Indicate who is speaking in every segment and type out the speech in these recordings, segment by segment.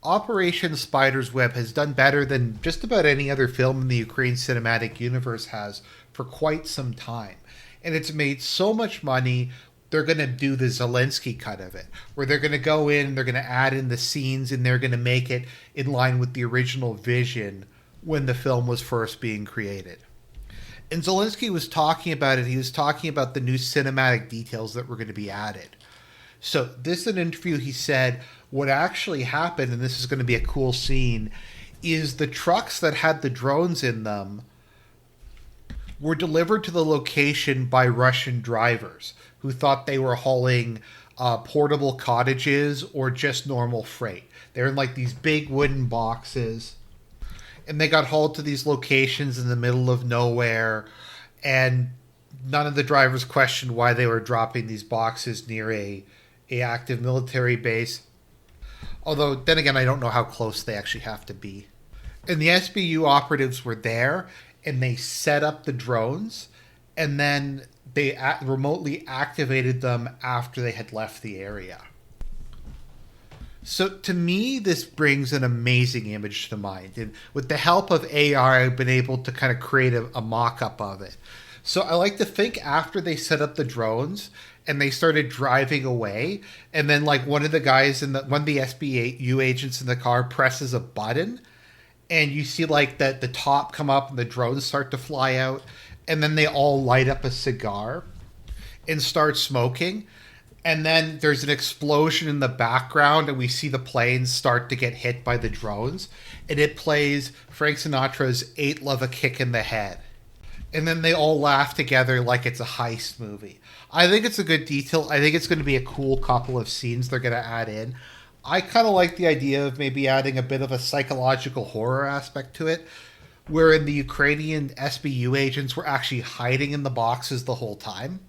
Speaker 1: Operation Spider's Web has done better than just about any other film in the Ukraine cinematic universe has for quite some time. And it's made so much money, they're going to do the Zelensky cut of it, where they're going to go in, they're going to add in the scenes, and they're going to make it in line with the original vision when the film was first being created. And Zelensky was talking about it. He was talking about the new cinematic details that were going to be added. So this is an interview. He said what actually happened, and this is going to be a cool scene, is the trucks that had the drones in them were delivered to the location by Russian drivers who thought they were hauling portable cottages or just normal freight. They're in like these big wooden boxes, and they got hauled to these locations in the middle of nowhere, and none of the drivers questioned why they were dropping these boxes near a active military base. Although, then again, I don't know how close they actually have to be. And the SBU operatives were there, and they set up the drones, and then they remotely activated them after they had left the area. So to me, this brings an amazing image to mind. And with the help of AR, I've been able to kind of create a mock-up of it. So I like to think after they set up the drones and they started driving away, and then like one of the SBU agents in the car presses a button, and you see like the top come up and the drones start to fly out, and then they all light up a cigar and start smoking. And then there's an explosion in the background, and we see the planes start to get hit by the drones. And it plays Frank Sinatra's Ain't Love a Kick in the Head. And then they all laugh together like it's a heist movie. I think it's a good detail. I think it's going to be a cool couple of scenes they're going to add in. I kind of like the idea of maybe adding a bit of a psychological horror aspect to it, wherein the Ukrainian SBU agents were actually hiding in the boxes the whole time.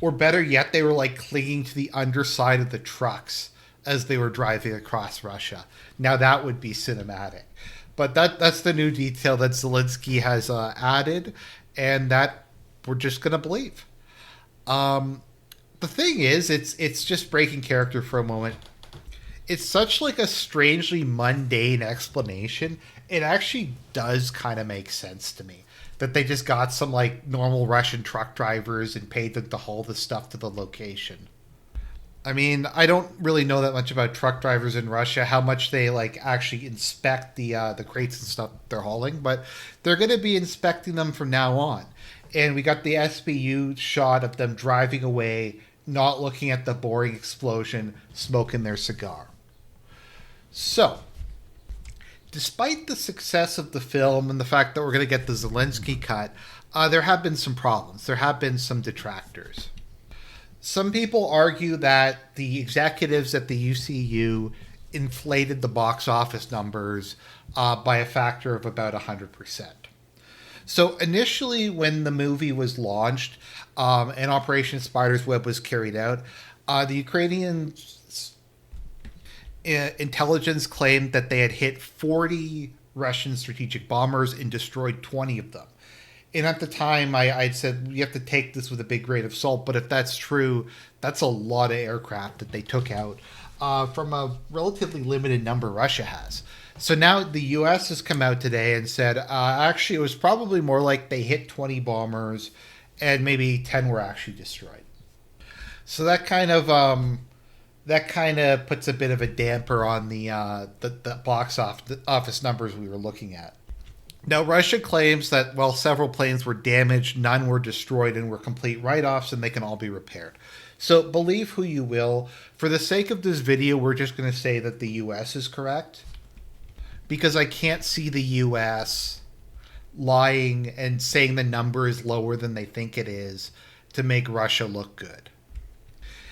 Speaker 1: Or better yet, they were like clinging to the underside of the trucks as they were driving across Russia. Now that would be cinematic. But that's the new detail that Zelensky has added, and that we're just going to believe. The thing is, it's just breaking character for a moment. It's such like a strangely mundane explanation. It actually does kind of make sense to me. That they just got some like normal Russian truck drivers and paid them to haul the stuff to the location. I mean, I don't really know that much about truck drivers in Russia, how much they like actually inspect the crates and stuff they're hauling, but they're going to be inspecting them from now on. And we got the SBU shot of them driving away, not looking at the boring explosion, smoking their cigar. So, despite the success of the film and the fact that we're going to get the Zelensky cut, there have been some problems. There have been some detractors. Some people argue that the executives at the UCU inflated the box office numbers by a factor of about 100%. So initially, when the movie was launched and Operation Spider's Web was carried out, the Ukrainian intelligence claimed that they had hit 40 Russian strategic bombers and destroyed 20 of them. And at the time, I'd said, you have to take this with a big grain of salt. But if that's true, that's a lot of aircraft that they took out from a relatively limited number Russia has. So now the U.S. has come out today and said, actually, it was probably more like they hit 20 bombers and maybe 10 were actually destroyed. So that kind of puts a bit of a damper on the box office numbers we were looking at. Now, Russia claims that while several planes were damaged, none were destroyed and were complete write-offs, and they can all be repaired. So believe who you will. For the sake of this video, we're just going to say that the U.S. is correct, because I can't see the U.S. lying and saying the number is lower than they think it is to make Russia look good.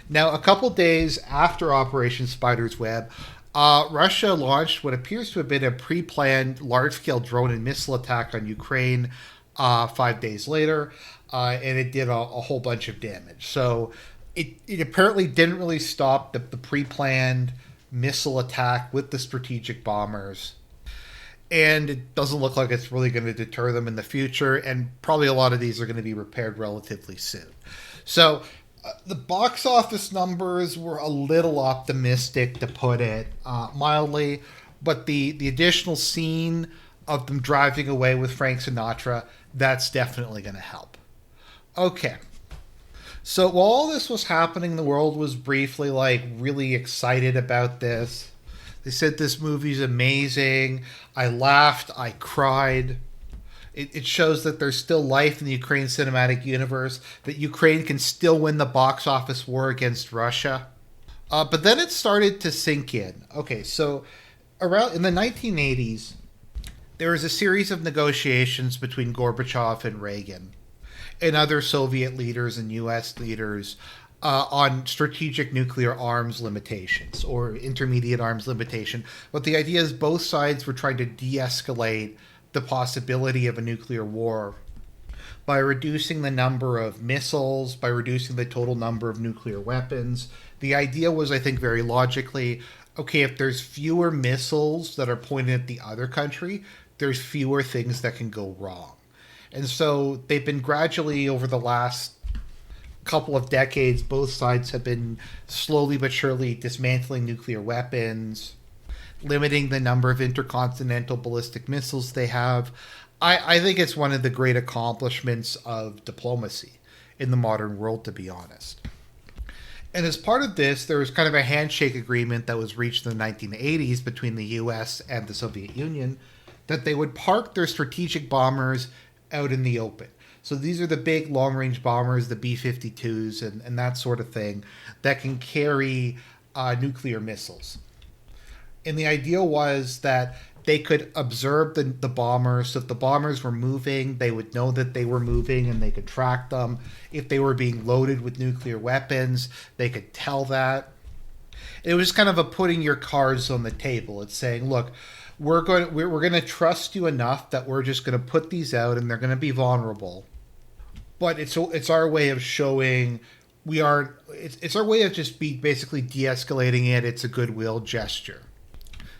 Speaker 1: Now, a couple days after Operation Spider's Web, Russia launched what appears to have been a pre-planned large-scale drone and missile attack on Ukraine 5 days later, and it did a whole bunch of damage. So it apparently didn't really stop the pre-planned missile attack with the strategic bombers, and it doesn't look like it's really going to deter them in the future, and probably a lot of these are going to be repaired relatively soon. So The box office numbers were a little optimistic, to put it mildly, but the additional scene of them driving away with Frank Sinatra, that's definitely going to help. Okay. So while all this was happening, the world was briefly like really excited about this. They said this movie's amazing. I laughed, I cried. It shows that there's still life in the Ukraine cinematic universe, that Ukraine can still win the box office war against Russia. But then it started to sink in. Okay, so around in the 1980s, there was a series of negotiations between Gorbachev and Reagan and other Soviet leaders and U.S. leaders on strategic nuclear arms limitations or intermediate arms limitation. But the idea is both sides were trying to de-escalate the possibility of a nuclear war by reducing the number of missiles, by reducing the total number of nuclear weapons. The idea was, I think, very logically, okay, if there's fewer missiles that are pointed at the other country, there's fewer things that can go wrong. And so they've been gradually, over the last couple of decades, both sides have been slowly but surely dismantling nuclear weapons, limiting the number of intercontinental ballistic missiles they have. I think it's one of the great accomplishments of diplomacy in the modern world, to be honest. And as part of this, there was kind of a handshake agreement that was reached in the 1980s between the US and the Soviet Union that they would park their strategic bombers out in the open. So these are the big long-range bombers, the B-52s and that sort of thing, that can carry nuclear missiles. And the idea was that they could observe the bombers. So if the bombers were moving, they would know that they were moving and they could track them. If they were being loaded with nuclear weapons, they could tell that. It was kind of a putting your cards on the table. It's saying, look, we're going to trust you enough that we're just going to put these out and they're going to be vulnerable. But it's our way of showing it's our way of just basically de-escalating it. It's a goodwill gesture.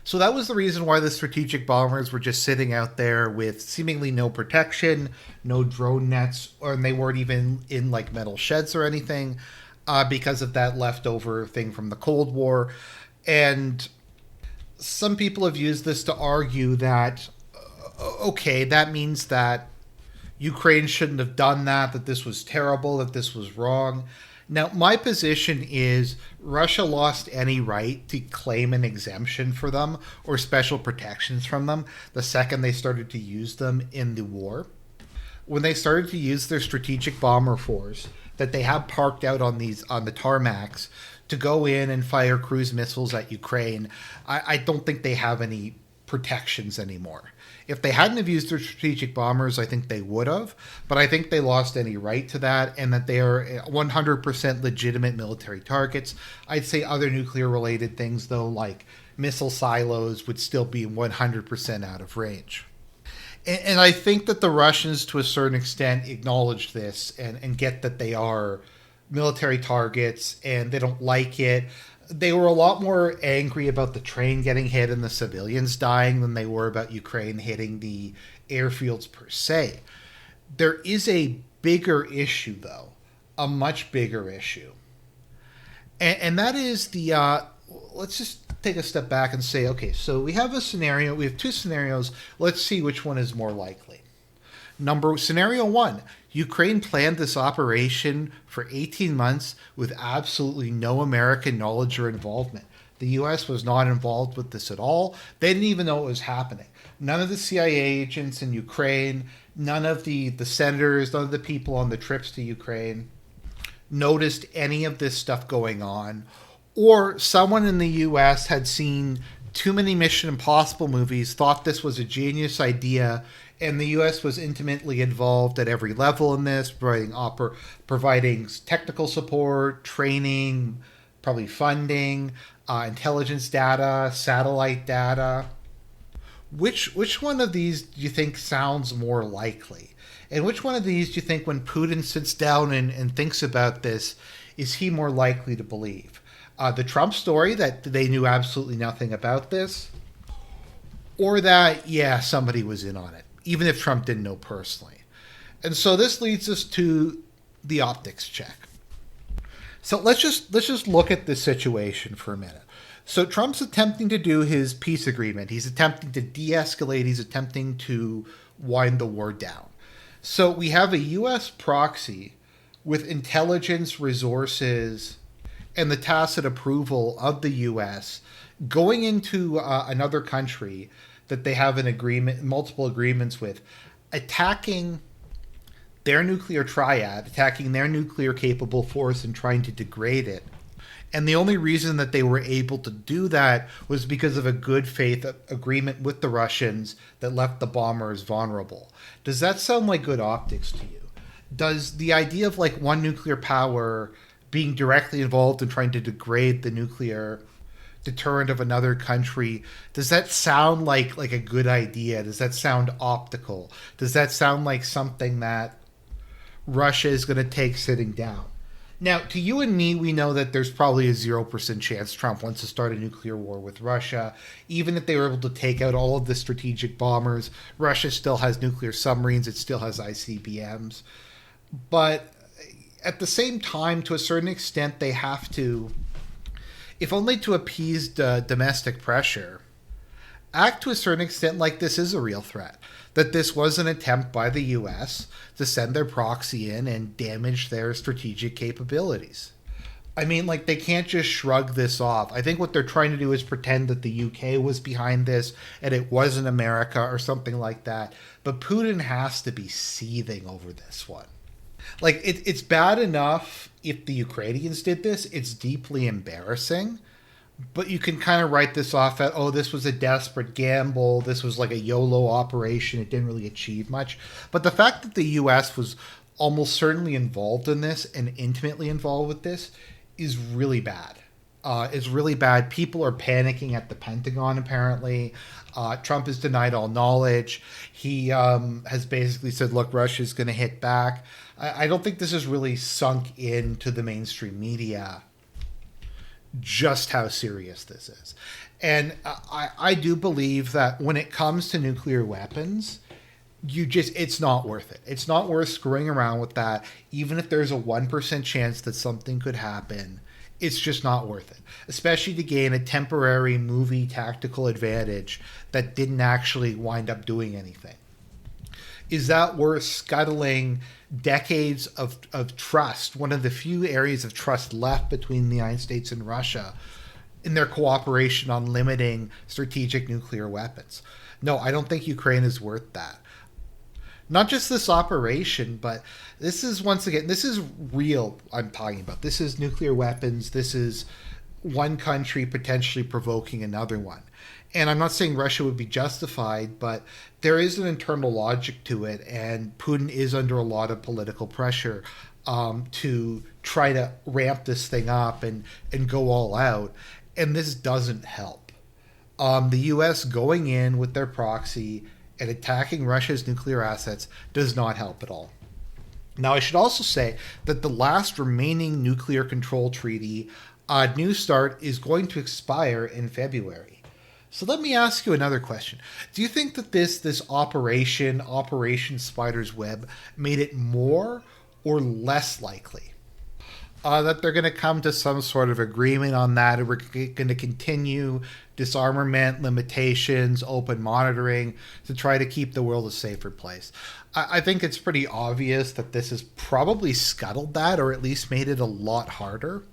Speaker 1: So that was the reason why the strategic bombers were just sitting out there with seemingly no protection, no drone nets, and they weren't even in like metal sheds or anything because of that leftover thing from the Cold War. And some people have used this to argue that, okay, that means that Ukraine shouldn't have done that this was terrible, that this was wrong. Now, my position is Russia lost any right to claim an exemption for them or special protections from them the second they started to use them in the war. When they started to use their strategic bomber force that they have parked out on the tarmacs to go in and fire cruise missiles at Ukraine, I don't think they have any protections anymore. If they hadn't have used their strategic bombers, I think they would have, but I think they lost any right to that and that they are 100% legitimate military targets. I'd say other nuclear-related things, though, like missile silos, would still be 100% out of range. And I think that the Russians, to a certain extent, acknowledge this and get that they are military targets and they don't like it. They were a lot more angry about the train getting hit and the civilians dying than they were about Ukraine hitting the airfields per se. There is a bigger issue, though, a much bigger issue. And that is let's just take a step back and say, okay, so we have two scenarios. Let's see which one is more likely. Scenario one, Ukraine planned this operation for 18 months with absolutely no American knowledge or involvement. The U.S. was not involved with this at all. They didn't even know it was happening. None of the CIA agents in Ukraine, none of the senators, none of the people on the trips to Ukraine noticed any of this stuff going on. Or someone in the U.S. had seen too many Mission Impossible movies, thought this was a genius idea, and the U.S. was intimately involved at every level in this, providing technical support, training, probably funding, intelligence data, satellite data. Which one of these do you think sounds more likely? And which one of these do you think, when Putin sits down and thinks about this, is he more likely to believe? The Trump story, that they knew absolutely nothing about this? Or that, yeah, somebody was in on it, even if Trump didn't know personally. And so this leads us to the optics check. So let's just look at this situation for a minute. So Trump's attempting to do his peace agreement. He's attempting to de-escalate. He's attempting to wind the war down. So we have a U.S. proxy with intelligence resources and the tacit approval of the U.S. going into another country that they have an agreement, multiple agreements with, attacking their nuclear triad, attacking their nuclear capable force and trying to degrade it. And the only reason that they were able to do that was because of a good faith agreement with the Russians that left the bombers vulnerable. Does that sound like good optics to you? Does the idea of like one nuclear power being directly involved in trying to degrade the nuclear deterrent of another country, does that sound like a good idea? Does that sound optical? Does that sound like something that Russia is going to take sitting down? Now, to you and me, we know that there's probably a 0% chance Trump wants to start a nuclear war with Russia. Even if they were able to take out all of the strategic bombers, Russia still has nuclear submarines, it still has ICBMs. But at the same time, to a certain extent, they have to, if only to appease domestic pressure, act to a certain extent like this is a real threat. That this was an attempt by the U.S. to send their proxy in and damage their strategic capabilities. I mean, like, they can't just shrug this off. I think what they're trying to do is pretend that the UK was behind this and it wasn't America or something like that. But Putin has to be seething over this one. Like, it's bad enough if the Ukrainians did this. It's deeply embarrassing. But you can kind of write this off at, oh, this was a desperate gamble. This was like a YOLO operation. It didn't really achieve much. But the fact that the U.S. was almost certainly involved in this and intimately involved with this is really bad. It's really bad. People are panicking at the Pentagon, apparently. Trump has denied all knowledge. He has basically said, look, Russia's going to hit back. I don't think this has really sunk into the mainstream media just how serious this is. And I do believe that when it comes to nuclear weapons, it's not worth it. It's not worth screwing around with that. Even if there's a 1% chance that something could happen, it's just not worth it. Especially to gain a temporary movie tactical advantage that didn't actually wind up doing anything. Is that worth scuttling decades of trust, one of the few areas of trust left between the United States and Russia, in their cooperation on limiting strategic nuclear weapons? No, I don't think Ukraine is worth that. Not just this operation, but this is, once again, this is real I'm talking about. This is nuclear weapons. This is one country potentially provoking another one. And I'm not saying Russia would be justified, but there is an internal logic to it, and Putin is under a lot of political pressure to try to ramp this thing up and go all out, and this doesn't help. The U.S. going in with their proxy and attacking Russia's nuclear assets does not help at all. Now, I should also say that the last remaining nuclear control treaty, New START, is going to expire in February. So let me ask you another question. Do you think that this Operation Spider's Web, made it more or less likely that they're going to come to some sort of agreement on that, and we're going to continue disarmament, limitations, open monitoring to try to keep the world a safer place? I think it's pretty obvious that this has probably scuttled that, or at least made it a lot harder.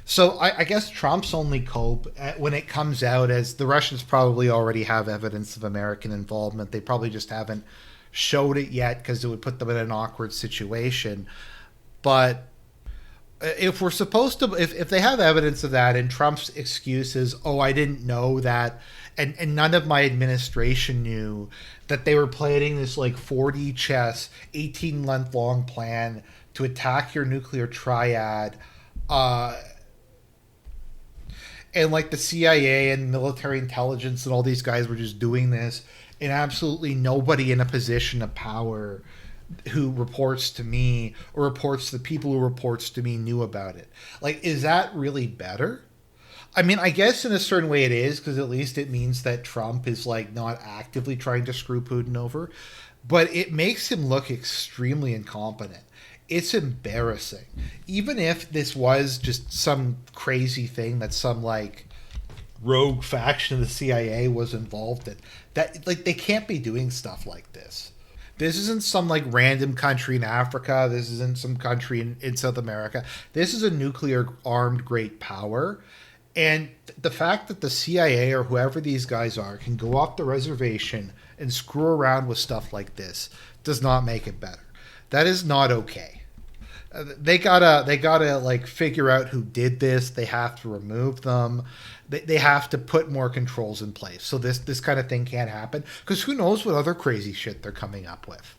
Speaker 1: So I guess Trump's only cope when it comes out, as the Russians probably already have evidence of American involvement. They probably just haven't showed it yet because it would put them in an awkward situation. But if we're supposed to, if they have evidence of that, and Trump's excuse is, oh, I didn't know that, and none of my administration knew that they were planning this like 4D chess, 18-month long plan to attack your nuclear triad, and like the CIA and military intelligence and all these guys were just doing this, and absolutely nobody in a position of power who reports to me or reports to the people who reports to me knew about it. Like, is that really better? I mean, I guess in a certain way it is, because at least it means that Trump is like not actively trying to screw Putin over, but it makes him look extremely incompetent. It's embarrassing. Even if this was just some crazy thing that some like rogue faction of the CIA was involved in, that like they can't be doing stuff like this. This isn't some like random country in Africa. This isn't some country in South America. This is a nuclear armed great power. And the fact that the CIA or whoever these guys are can go off the reservation and screw around with stuff like this does not make it better. That is not okay. They gotta like figure out who did this. They have to remove them. They have to put more controls in place so this kind of thing can't happen. Because who knows what other crazy shit they're coming up with.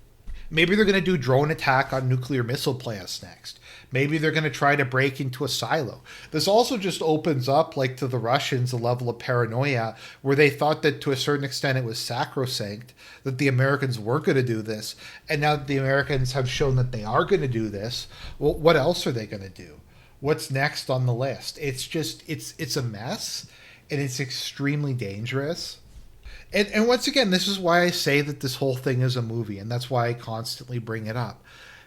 Speaker 1: Maybe they're going to do drone attack on nuclear missile plants next. Maybe they're going to try to break into a silo. This also just opens up, like, to the Russians, a level of paranoia where they thought that to a certain extent it was sacrosanct, that the Americans weren't going to do this. And now that the Americans have shown that they are going to do this, well, what else are they going to do? What's next on the list? It's just, it's a mess, and it's extremely dangerous. And once again, this is why I say that this whole thing is a movie, and that's why I constantly bring it up.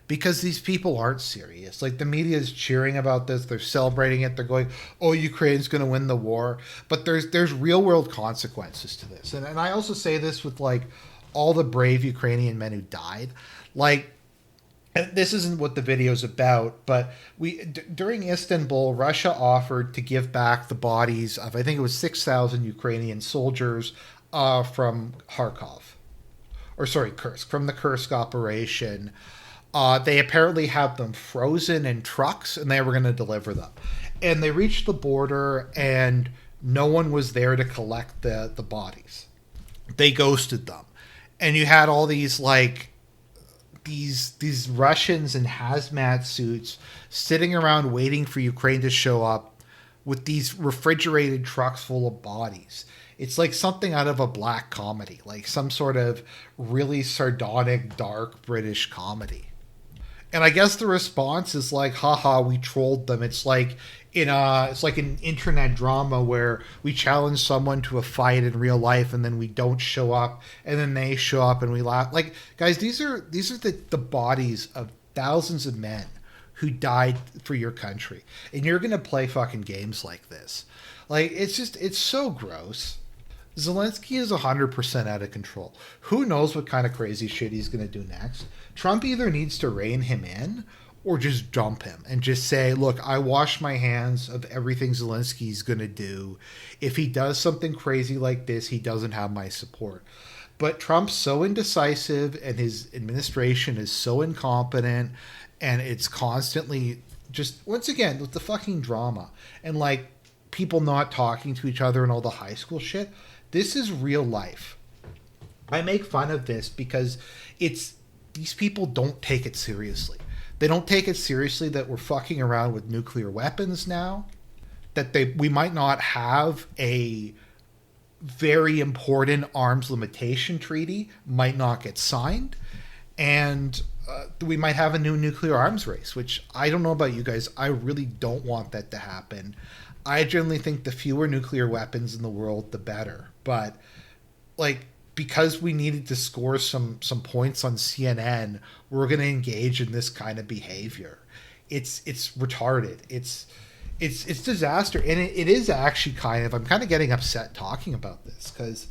Speaker 1: Because these people aren't serious. Like, the media is cheering about this, they're celebrating it, they're going, oh, Ukraine's going to win the war. But there's real-world consequences to this. And I also say this with, like, all the brave Ukrainian men who died. Like, and this isn't what the video's about, but during Istanbul, Russia offered to give back the bodies of, I think it was 6,000 Ukrainian soldiers from Kharkov. Or sorry, Kursk, from the Kursk operation. They apparently have them frozen in trucks, and they were going to deliver them. And they reached the border, and no one was there to collect the bodies. They ghosted them. And you had all these, like, these Russians in hazmat suits sitting around waiting for Ukraine to show up with these refrigerated trucks full of bodies. It's like something out of a black comedy, like some sort of really sardonic, dark British comedy. And I guess the response is like, haha, we trolled them. It's like it's like an internet drama where we challenge someone to a fight in real life and then we don't show up and then they show up and we laugh. Like, guys, these are the bodies of thousands of men who died for your country. And you're going to play fucking games like this. Like, it's so gross. Zelensky is 100% out of control. Who knows what kind of crazy shit he's going to do next? Trump either needs to rein him in or just dump him and just say, look, I wash my hands of everything Zelensky's going to do. If he does something crazy like this, he doesn't have my support. But Trump's so indecisive and his administration is so incompetent, and it's constantly just, once again, with the fucking drama and like people not talking to each other and all the high school shit. This is real life. I make fun of this because these people don't take it seriously. They don't take it seriously that we're fucking around with nuclear weapons now, that we might not have a very important arms limitation treaty, might not get signed, and we might have a new nuclear arms race, which I don't know about you guys. I really don't want that to happen. I generally think the fewer nuclear weapons in the world, the better. But, like, because we needed to score some points on CNN, we're going to engage in this kind of behavior. It's retarded. It's disaster. And it is actually I'm kind of getting upset talking about this because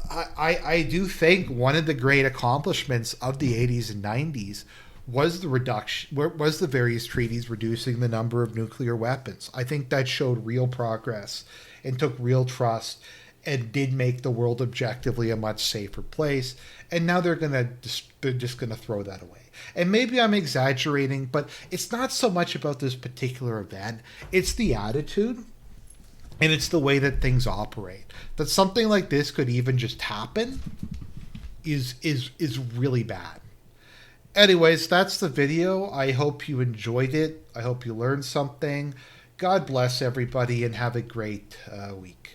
Speaker 1: I do think one of the great accomplishments of the 80s and 90s was the various treaties reducing the number of nuclear weapons. I think that showed real progress and took real trust and did make the world objectively a much safer place. And now they're just gonna throw that away. And maybe I'm exaggerating, but it's not so much about this particular event. It's the attitude and it's the way that things operate. That something like this could even just happen is really bad. Anyways, that's the video. I hope you enjoyed it. I hope you learned something. God bless everybody and have a great week.